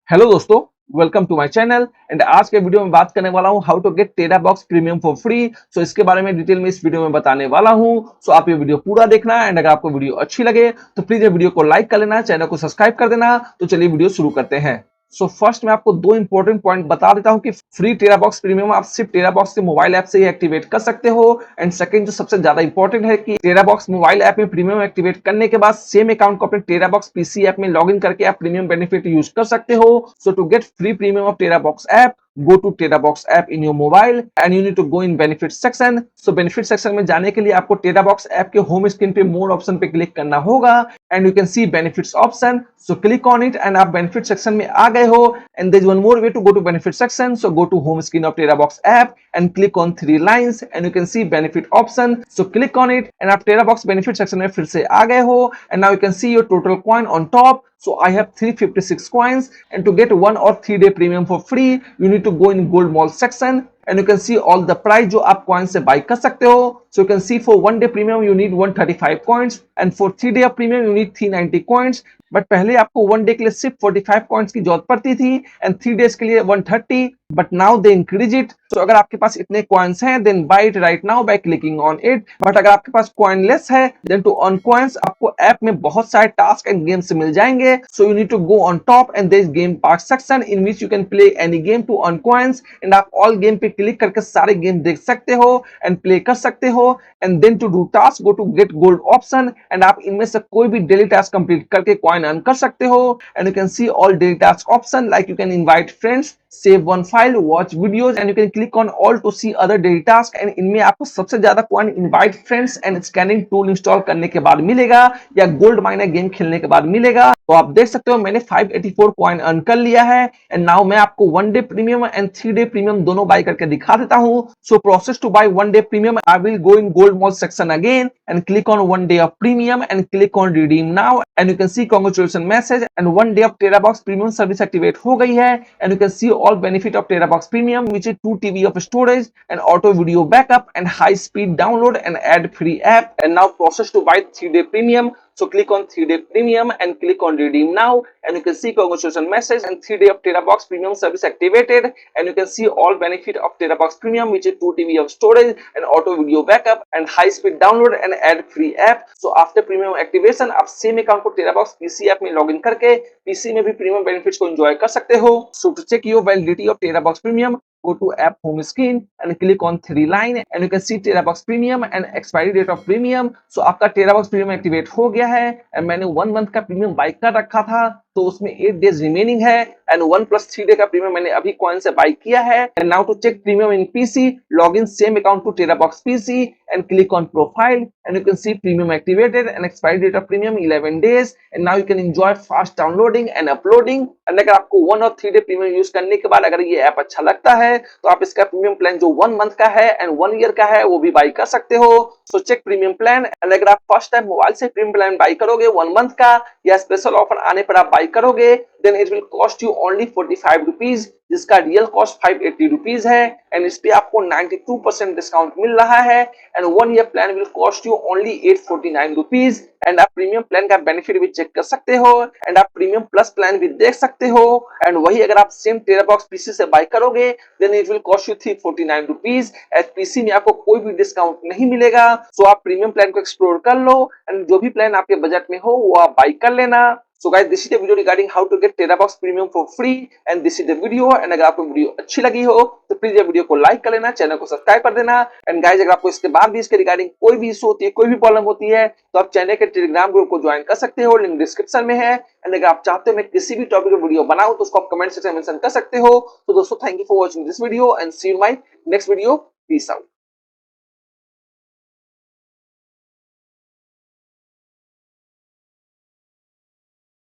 Hello दोस्तों, welcome to my channel. And आज के वीडियो में बात करने वाला हूं how to get TeraBox premium for free. So इसके बारे में डिटेल में इस वीडियो में बताने वाला हूं। सो आप ये वीडियो पूरा देखना। एंड अगर आपको वीडियो अच्छी लगे तो प्लीज ये वीडियो को लाइक कर लेना, चैनल को सब्सक्राइब कर देना। तो चलिए वीडियो शुरू करते हैं। सो फर्स्ट मैं आपको दो इंपॉर्टेंट पॉइंट बता देता हूं कि फ्री टेरा बॉक्स प्रीमियम आप सिर्फ टेरा बॉक्स के मोबाइल ऐप से ही एक्टिवेट कर सकते हो। एंड सेकंड जो सबसे ज्यादा इंपॉर्टेंट है कि टेरा बॉक्स मोबाइल ऐप में प्रीमियम एक्टिवेट करने के बाद सेम अकाउंट को अपने टेरा बॉक्स पीसी ऐप में लॉगिन करके आप प्रीमियम बेनिफिट यूज कर सकते हो। So to get free premium of TeraBox app, go to TeraBox app in your mobile and you need to go in benefit section. So benefit section में जाने के लिए आपको TeraBox app के home screen पे मोर option पे click करना होगा and you can see benefits option. So click on it and आप benefit section में आ गए हो and there is one more way to go to benefit section. So go to home screen of TeraBox app and click on three lines and you can see benefit option. So click on it and आप TeraBox benefit section में फिर से आ गए हो and now you can see your total coin on top. So I have 356 coins and to get 1 or 3 day premium for free, you need to go in gold mall section and you can see all the price जो आप coins से buy कर सकते हो. So you can see for 1 day premium you need 135 coins and for 3 day of premium you need 390 coins. But पहले आपको 1 day के लिए सिर्फ 45 कॉइन्स की जरूरत पड़ती थी एंड 3 डेज के लिए 130, but now they increase it. तो अगर आपके पास इतने कॉइन्स हैं then buy it right now by clicking on it. But अगर आपके पास कॉइन लेस है देन टू अर्न कॉइन्स आपको ऐप में बहुत सारे टास्क एंड गेम्स मिल जाएंगे। So you need to go on top and there is game park section in which you can play any game to earn coins and आप all game पे click करके सारे game देख सकते हो and play कर सकते हो। And then to do task go to get gold option and आप इनमें से कोई भी डेली टास्क कंप्लीट करके कॉइन अर्न कर सकते हो। And you can see all daily task option like you can invite friends, save one file, watch videos and you can click on all to see other daily tasks। and इनमें आपको सबसे ज्यादा coin invite friends and scanning tool install करने के बाद मिलेगा या gold minor game खेलने के बाद मिलेगा। तो आप देख सकते हो मैंने 584 कॉइन अर्न कर लिया है एंड नाउ मैं आपको 1 day premium and 3 day premium दोनों बाय करके दिखा देता हूं। So process to buy 1 day premium, I will go in gold mall section again and click on 1 day of premium and click on redeem now and you can see congratulations message and 1 day of TeraBox premium service activate हो गई है and you can see all benefit of TeraBox premium which is 2 TB of storage and auto video backup and high speed download and ad free app। and now process to buy 3 day premium। So click on 3 day premium and click on redeem now and you can see congratulations message and 3 day of TeraBox premium service activated and you can see all benefit of TeraBox premium which is 2 TB of storage and auto video backup and high speed download and ad free app। So after premium activation आप same account को TeraBox PC app में login करके PC में भी premium benefits को enjoy कर सकते हो। So to check your validity of TeraBox premium, go to app home screen and click on three line and you can see TeraBox premium and expiry date of premium। So आपका TeraBox premium activate हो गया है and मैंने 1 month का premium bye कर रखा था तो उसमें 8 डेज रिमेनिंग है एंड 1 प्लस 3 डे का प्रीमियम मैंने अभी कॉइन से बाय किया है। And now to check premium in PC, log in same account to TeraBox PC and click on profile and you can see premium activated and expiry date of premium 11 days and now you can enjoy fast downloading and uploading। and अगर आपको 1 और 3 day premium use करने के बाद अगर ये app अच्छा लगता है तो आप इसका प्रीमियम प्लान जो 1 मंथ का है एंड 1 ईयर का है वो भी बाय कर सकते हो। So check premium plan and अगर आप फर्स्ट टाइम मोबाइल से प्रीमियम प्लान बाय करोगे 1 मंथ का या स्पेशल ऑफर आने पर आप बाय करोगे then it will cost you only 45 rupees जिसका रियल कॉस्ट 580 रुपीज है एंड इस पे आपको 92% डिस्काउंट मिल रहा है and 1 year plan will cost you only 849 rupees. And आप प्रीमियम प्लान का बेनिफिट भी चेक कर सकते हो एंड आप प्रीमियम प्लस प्लान भी देख सकते हो एंड वही अगर आप सेम TeraBox PC से बाय करोगे then it will cost you 349 rupees as PC में आपको कोई भी डिस्काउंट नहीं मिलेगा। सो आप प्रीमियम प्लान को एक्सप्लोर कर लो एंड जो भी प्लान आपके बजट में हो वो आप बाय कर लेना। So guys, this is the video regarding how to get TeraBox Premium for free and this is the video। and अगर आपको वीडियो अच्छी लगी हो तो प्लीज ये वीडियो को लाइक कर लेना, चैनल को सब्सक्राइब कर देना। एंड गाइस अगर आपको इसके बाद भी इसके रिगार्डिंग कोई भी इशू होती है, कोई भी प्रॉब्लम होती है तो आप चैनल के टेलीग्राम ग्रुप को ज्वाइन कर सकते हो, लिंक डिस्क्रिप्शन में है। एंड अगर आप चाहते हो मैं किसी भी टॉपिक पर वीडियो बनाऊं तो उसको आप कमेंट सेक्शन में मेंशन कर सकते हो। तो दोस्तों thank you for watching this video and see you my next video. Peace out.